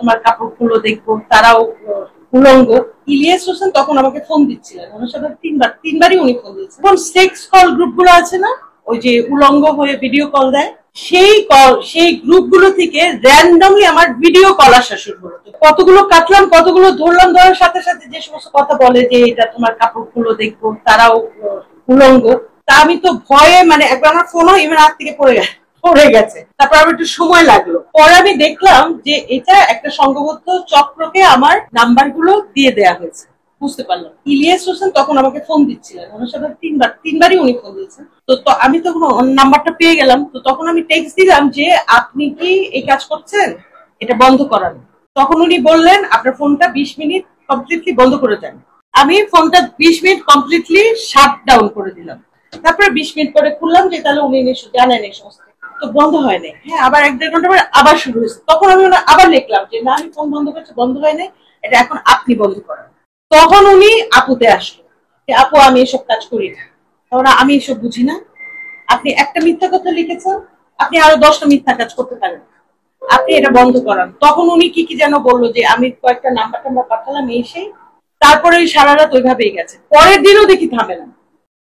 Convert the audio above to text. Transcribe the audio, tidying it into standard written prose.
তোমার কাপড়গুলো দেখবো, তারাও উলঙ্গ। ইলিয়াস হোসেন তখন আমাকে ফোন দিচ্ছিলেন, আমার সাথে তিনবারই উনি ফোন দিচ্ছেন। এখন সেক্স কল গ্রুপ গুলো আছে না, ওই যে উলঙ্গ হয়ে ভিডিও কল দেয়, সেই গ্রুপ গুলো থেকে র্যান্ডমলি আমার ভিডিও কল আসা শুরু হলো। কতগুলো কাটলাম, কতগুলো ধরলাম, ধরার সাথে সাথে যে সমস্ত কথা বলে যে এটা তোমার কাপড়গুলো দেখবো, তারাও উলঙ্গ। তা আমি তো ভয়ে মানে একবার আমার ফোনও ইভেন হাত থেকে পড়ে গেছে। তারপর আবার একটু সময় লাগলো, পরে আমি দেখলাম যে এটা একটা সংঘবদ্ধ চক্রকে আমার নাম্বার গুলো দিয়ে দেয়া হয়েছে, বুঝতে পারলাম। ইলিয়াস হোসেন তখন আমাকে ফোন দিচ্ছিলেন, আমার সাথে তিনবারই উনি ফোন দিয়েছেন। তো আমি তখন নাম্বারটা পেয়ে গেলাম, তো তখন আমি টেক্সট দিলাম যে আপনি কি এই কাজ করছেন, এটা বন্ধ করান। তখন উনি বললেন আপনার ফোনটা 20 মিনিট কমপ্লিটলি বন্ধ করে দেন। আমি ফোনটা 20 মিনিট কমপ্লিটলি শাট ডাউন করে দিলাম। তারপরে 20 মিনিট পরে খুললাম যে তাহলে উনি জানেন এই সমস্ত, তো বন্ধ হয় নাই। হ্যাঁ, আবার 1-1.5 ঘন্টা পরে আবার শুরু হয়েছে। তখন আমি আবার লিখলাম যে না, আমি ফোন বন্ধ করছি, বন্ধ হয় নাই, এটা এখন আপনি বন্ধ করেন। তখন উনি আপুতে আসলো যে আপু আমি এসব কাজ করি না, তখন আমি এসব বুঝি না, আপনি একটা মিথ্যা কথা লিখেছেন, আপনি আরো 10টা মিথ্যা কাজ করতে পারেন, আপনি এটা বন্ধ করান। তখন উনি কি কি যেন বললো যে আমি কয়েকটা নাম্বার টাম্বার পাঠালাম, এই সেই। তারপরে সারা রাত ওইভাবেই গেছে। পরের দিনও দেখি থামে না।